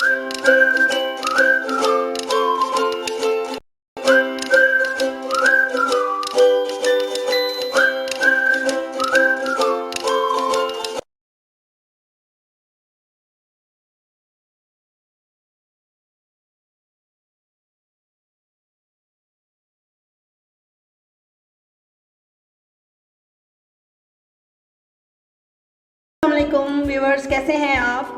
अस्सलामुअलैकुम व्यूअर्स, कैसे हैं आप?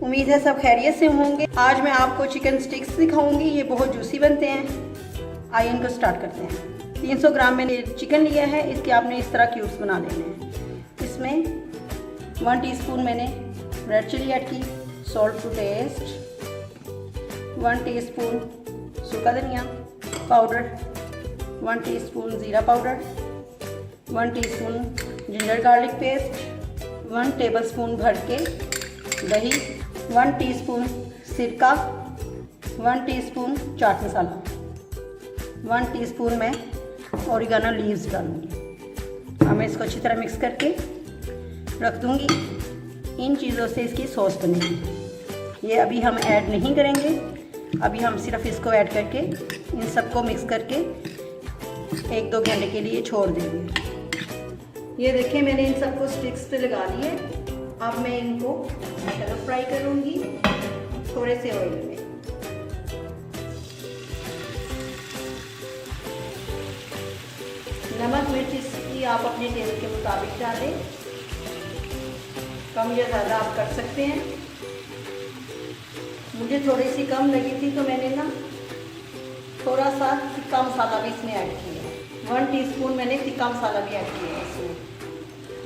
उम्मीद है सब खैरियत से होंगे। आज मैं आपको चिकन स्टिक्स सिखाऊंगी। ये बहुत जूसी बनते हैं। आइए इनको स्टार्ट करते हैं। 300 ग्राम मैंने चिकन लिया है। इसके आपने इस तरह क्यूब्स बना लेने हैं। इसमें 1 टीस्पून मैंने रेड चिली ऐड की, सॉल्ट टू टेस्ट, 1 टीस्पून सूखा धनिया पाउडर, 1 टीस्पून ज़ीरा powder, 1 teaspoon ginger garlic paste, 1 tablespoon भर के दही, 1 टीस्पून सिरका, 1 टीस्पून चाट मसाला, 1 टीस्पून मैं ओरिगानो लीव्स डालूंगी। अब मैं इसको अच्छी तरह मिक्स करके रख दूंगी। इन चीज़ों से इसकी सॉस बनेगी। ये अभी हम ऐड नहीं करेंगे। अभी हम सिर्फ इसको ऐड करके इन सबको मिक्स करके 1-2 घंटे के लिए छोड़ देंगे। ये देखिए, मैंने इन सबको स्टिक्स पे लगा लिए। अब मैं इनको शैलो फ्राई करूंगी थोड़े से ऑयल में। नमक मिर्च इसकी आप अपने टेस्ट के मुताबिक डालें, कम या ज़्यादा आप कर सकते हैं। मुझे थोड़ी सी कम लगी थी तो मैंने ना थोड़ा सा तिक्का मसाला भी इसमें ऐड किया। 1 टीस्पून मैंने तिक्का मसाला भी ऐड किया है इसमें।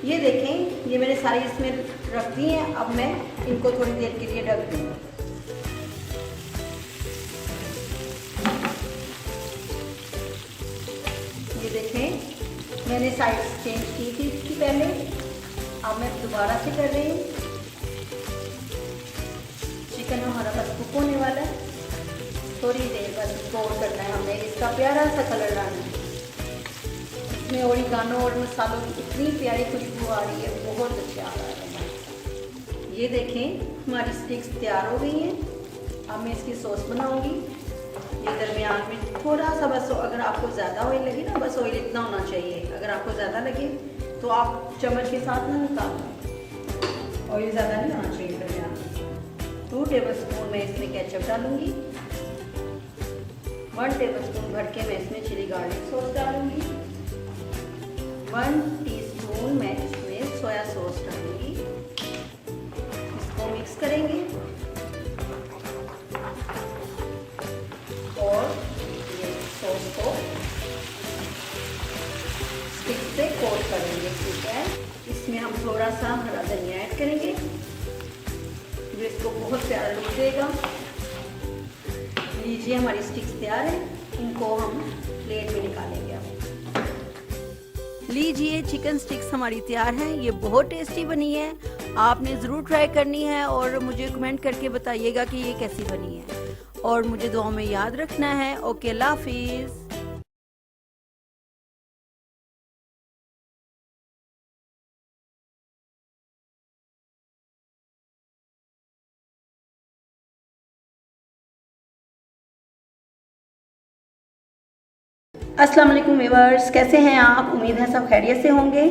ये देखें, ये मैंने सारी इसमें रख दी हैं। अब मैं इनको थोड़ी देर के लिए ढक दूँगी। ये देखें, मैंने साइड चेंज की थी इसकी पहले। अब मैं दोबारा से कर रही हूँ। चिकन हमारा बस कुक होने वाला है। थोड़ी देर बस इसको और करना है हमें। इसका प्यारा सा कलर लाना है। इसमें ओरिगानो और मसालों की इतनी प्यारी खुशबू आ रही है, बहुत अच्छा आ रहा है। ये देखें, हमारी स्टिक्स तैयार हो गई हैं। अब मैं इसकी सॉस बनाऊंगी। ये दरमियान में थोड़ा सा बस, अगर आपको ज़्यादा ऑयल लगे ना, बस ऑयल इतना होना चाहिए। अगर आपको ज़्यादा लगे तो आप चम्मच के साथ ना निकाल लें। ऑयल ज़्यादा नहीं होना चाहिए दरमियान में। 2 टेबलस्पून मैं इसमें केचप डालूंगी। 1 टेबलस्पून भर के मैं इसमें चिली गार्लिक सॉस डालूंगी। 1 टीस्पून मैं इसमें सोया सॉस डालूंगी। इसको मिक्स करेंगे और ये सॉस को स्टिक से कोट करेंगे। ठीक है, इसमें हम थोड़ा सा हरा धनिया ऐड करेंगे जो इसको बहुत प्यारा लुक देगा। लीजिए, हमारी स्टिक्स तैयार है। इनको हम प्लेट में निकालेंगे। लीजिए, चिकन स्टिक्स हमारी तैयार हैं। ये बहुत टेस्टी बनी है। आपने ज़रूर ट्राई करनी है और मुझे कमेंट करके बताइएगा कि ये कैसी बनी है। और मुझे दुआ में याद रखना है। ओके, अल्लाह हाफिज़। अस्सलाम वालेकुम व्यूअर्स, कैसे हैं आप? उम्मीद है सब खैरियत से होंगे।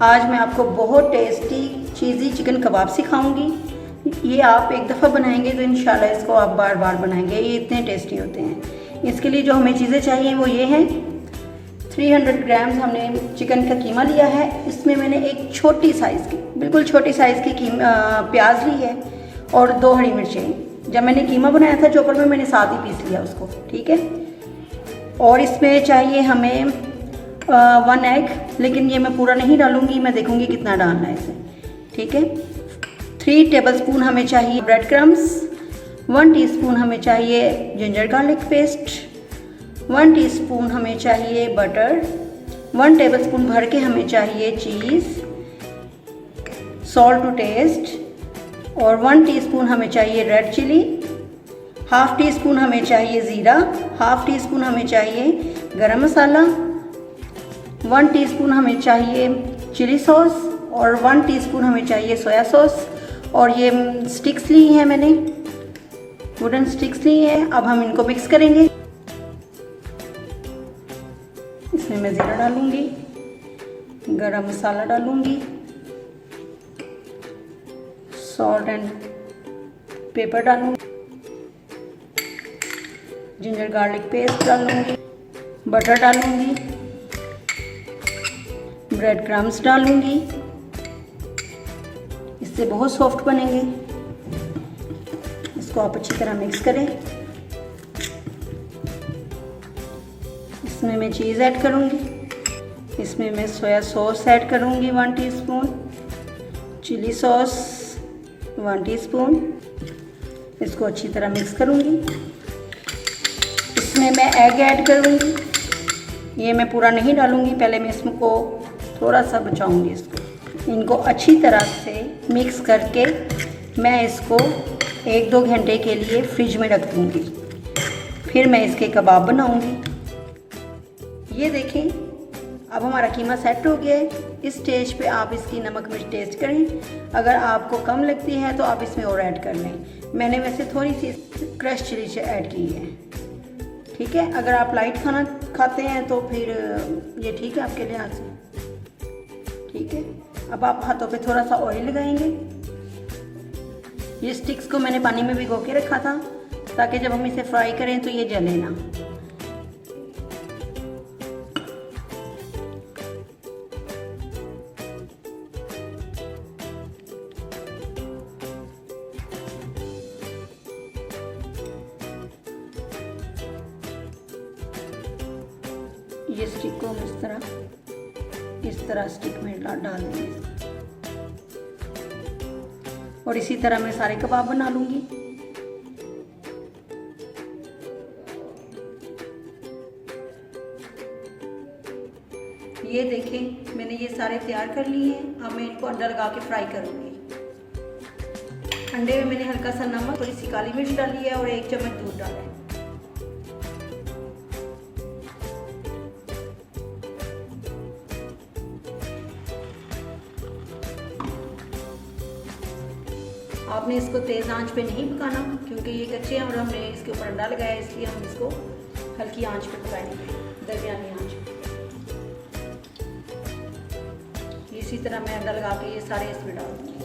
आज मैं आपको बहुत टेस्टी चीज़ी चिकन कबाब सिखाऊंगी। ये आप एक दफ़ा बनाएंगे तो इंशाल्लाह इसको आप बार बार बनाएंगे। ये इतने टेस्टी होते हैं। इसके लिए जो हमें चीज़ें चाहिए वो ये हैं। 300 ग्राम्स हमने चिकन का कीमा लिया है। इसमें मैंने एक छोटी साइज़ की, बिल्कुल छोटी साइज़ की प्याज ली है और 2 हरी मिर्चें। जब मैंने कीमा बनाया था चॉपर में, मैंने साथ ही पीस लिया उसको। ठीक है, और इसमें चाहिए हमें 1 एग, लेकिन ये मैं पूरा नहीं डालूंगी, मैं देखूंगी कितना डालना है इसे। ठीक है, 3 टेबलस्पून हमें चाहिए ब्रेड क्रम्स, 1 टीस्पून हमें चाहिए जिंजर गार्लिक पेस्ट, 1 टीस्पून हमें चाहिए बटर, 1 टेबलस्पून भर के हमें चाहिए चीज़, सॉल्ट टू टेस्ट, और 1 टीस्पून हमें चाहिए रेड चिली, 1/2 टीस्पून हमें चाहिए ज़ीरा, 1/2 टीस्पून हमें चाहिए गरम मसाला, 1 टीस्पून हमें चाहिए चिली सॉस और 1 टीस्पून हमें चाहिए सोया सॉस। और ये स्टिक्स ली हैं मैंने, वुडन स्टिक्स लिए हैं। अब हम इनको मिक्स करेंगे। इसमें मैं ज़ीरा डालूंगी, गरम मसाला डालूंगी, सॉल्ट एंड पेपर डालूंगी, जिंजर गार्लिक पेस्ट डालूंगी, बटर डालूंगी, ब्रेड क्रम्स डालूंगी। इससे बहुत सॉफ्ट बनेंगे। इसको आप अच्छी तरह मिक्स करें। इसमें मैं चीज़ ऐड करूंगी। इसमें मैं सोया सॉस ऐड करूंगी 1 टीस्पून, चिली सॉस 1 टीस्पून। इसको अच्छी तरह मिक्स करूंगी। इसमें मैं एग ऐड करूंगी। ये मैं पूरा नहीं डालूंगी, पहले मैं इसको थोड़ा सा बचाऊंगी। इसको इनको अच्छी तरह से मिक्स करके मैं इसको 1-2 घंटे के लिए फ्रिज में रख दूंगी। फिर मैं इसके कबाब बनाऊंगी। ये देखें, अब हमारा कीमा सेट हो गया है। इस स्टेज पे आप इसकी नमक मिर्च टेस्ट करें। अगर आपको कम लगती है तो आप इसमें और ऐड कर लें। मैंने वैसे थोड़ी सी क्रश चिली ऐड की है, ठीक है। अगर आप लाइट खाना खाते हैं तो फिर ये ठीक है आपके लिहाज से, ठीक है। अब आप हाथों पे थोड़ा सा ऑयल लगाएंगे। ये स्टिक्स को मैंने पानी में भिगो के रखा था ताकि जब हम इसे फ्राई करें तो ये जले ना। ये स्टिक को हम इस तरह स्टिक में डाल देंगे और इसी तरह मैं सारे कबाब बना लूँगी। ये देखें, मैंने ये सारे तैयार कर लिए हैं। अब मैं इनको अंडा लगा के फ्राई करूँगी। अंडे में मैंने हल्का सा नमक, थोड़ी सी काली मिर्च डाली है और 1 चम्मच दूध डाला है। आपने इसको तेज़ आंच पे नहीं पकाना क्योंकि ये कच्चे हैं और हमने इसके ऊपर अंडा लगाया है, इसलिए हम इसको हल्की आंच पे पकाएंगे, दरमियानी आंच पे। इसी तरह मैं अंडा लगा के ये सारे इसमें डाल दूँगी।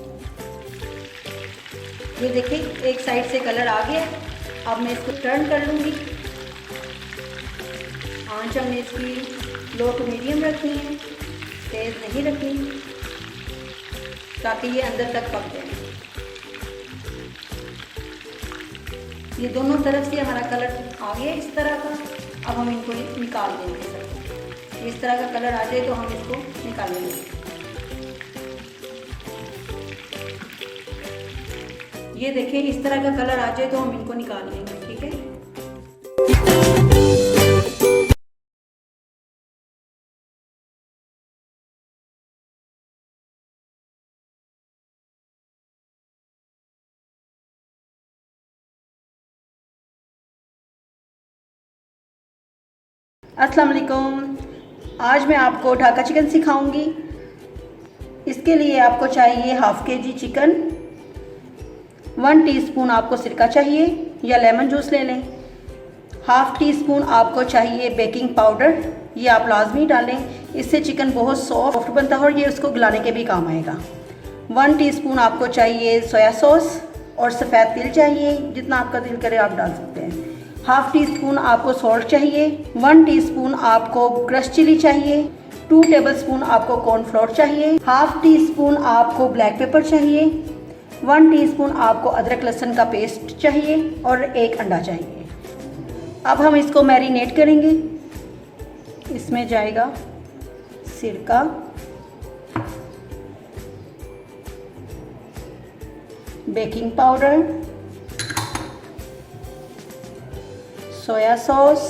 ये देखिए, एक साइड से कलर आ गया। अब मैं इसको टर्न कर लूँगी। आंच हमने इसकी लो टू मीडियम रखनी है, तेज़ नहीं रखनी, ताकि ये अंदर तक पक जाए। ये दोनों तरफ से हमारा कलर आ गया इस तरह का। अब हम इनको निकाल देंगे सब। इस तरह का कलर आ जाए तो हम इसको निकालेंगे। ये देखें, इस तरह का कलर आ जाए तो हम इनको निकाल लेंगे, ठीक है। अस्सलाम वालेकुम। आज मैं आपको ढाका चिकन सिखाऊंगी। इसके लिए आपको चाहिए 1/2 kg चिकन, 1 टीस्पून आपको सिरका चाहिए या लेमन जूस ले लें। 1/2 टीस्पून आपको चाहिए बेकिंग पाउडर, ये आप लाजमी डालें, इससे चिकन बहुत सॉफ्ट बनता है और ये उसको गलाने के भी काम आएगा। 1 टीस्पून आपको चाहिए सोया सॉस और सफ़ेद तिल चाहिए, जितना आपका दिल करे आप डाल सकते हैं। 1/2 टीस्पून आपको सॉल्ट चाहिए, 1 टीस्पून आपको क्रश चिली चाहिए, 2 टेबलस्पून आपको कॉर्नफ्लोर चाहिए, 1/2 टीस्पून आपको ब्लैक पेपर चाहिए, 1 टीस्पून आपको अदरक लहसुन का पेस्ट चाहिए और 1 अंडा चाहिए। अब हम इसको मैरिनेट करेंगे। इसमें जाएगा सिरका, baking powder, soya sauce,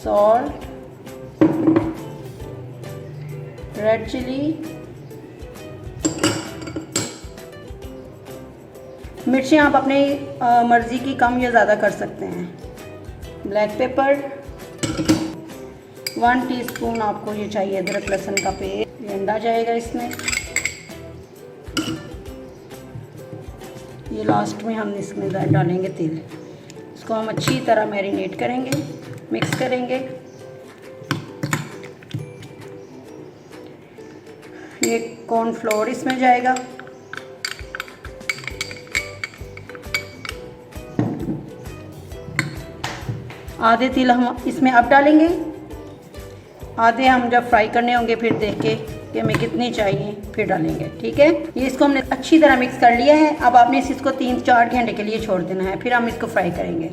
salt, red chilli, मिर्चें आप अपने मर्ज़ी की कम या ज़्यादा कर सकते हैं, ब्लैक पेपर, 1 टीस्पून आपको ये चाहिए अदरक लहसुन का पेस्ट, ये अंडा जाएगा इसमें, ये लास्ट में हम इसमें डालेंगे तेल। इसको हम अच्छी तरह मैरिनेट करेंगे, मिक्स करेंगे। ये कॉर्नफ्लोर इसमें जाएगा। आधे तिल हम इसमें अब डालेंगे, आधे हम जब फ्राई करने होंगे फिर देख के कि हमें कितनी चाहिए फिर डालेंगे। ठीक है, ये इसको हमने अच्छी तरह मिक्स कर लिया है। अब आपने इसको 3-4 घंटे के लिए छोड़ देना है, फिर हम इसको फ्राई करेंगे।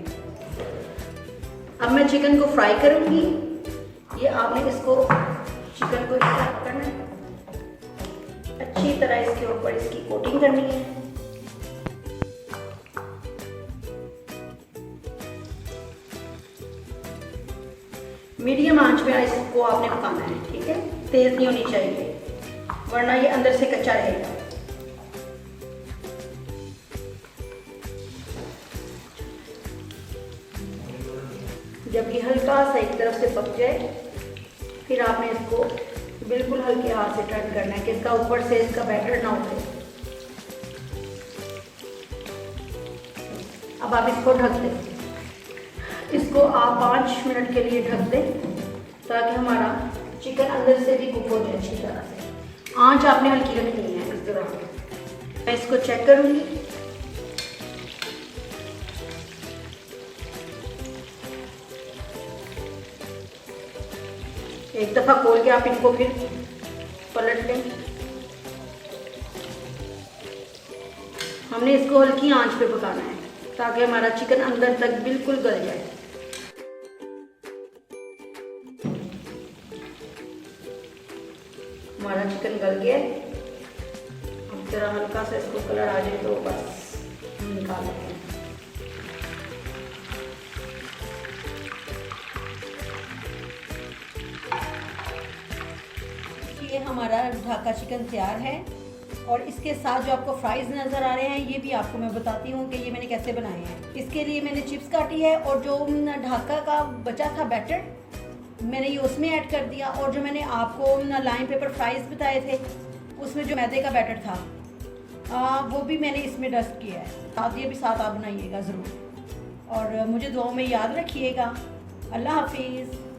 अब मैं चिकन को फ्राई करूँगी। ये आपने इसको चिकन को करना है, अच्छी तरह इसके ऊपर इसकी कोटिंग करनी है। मीडियम आंच में इसको आपने पकाना है। ठीक है, तेज नहीं होनी चाहिए वरना ये अंदर से कच्चा रहेगा। जब ये हल्का सा एक तरफ से पक जाए फिर आपने इसको बिल्कुल हल्के हाथ से टर्न करना है कि इसका ऊपर से इसका बैटर ना उठे। अब आप इसको ढक दें। इसको आप 5 मिनट के लिए ढक दें ताकि हमारा चिकन अंदर से भी कुक हो जाए अच्छी तरह से। आंच आपने हल्की रखनी है इस तरह। मैं इसको चेक करूंगी। एक दफ़ा खोल के आप इनको फिर पलट लें। हमने इसको हल्की आंच पे पकाना है ताकि हमारा चिकन अंदर तक बिल्कुल गल जाए। हमारा चिकन गल गया। अब जरा हल्का सा इसको कलर आ जाए तो बस हम निकाल लेते हैं। ये हमारा ढाका चिकन तैयार है और इसके साथ जो आपको फ्राइज़ नज़र आ रहे हैं ये भी आपको मैं बताती हूँ कि ये मैंने कैसे बनाए हैं। इसके लिए मैंने चिप्स काटी है और जो ढाका का बचा था बैटर मैंने ये उसमें ऐड कर दिया, और जो मैंने आपको लाइन पेपर फ्राइज़ बताए थे उसमें जो मैदे का बैटर था वो भी मैंने इसमें डस्ट किया है। साथ ये भी साथ आप बनाइएगा ज़रूर और मुझे दुआओं में याद रखिएगा। अल्लाह हाफिज़।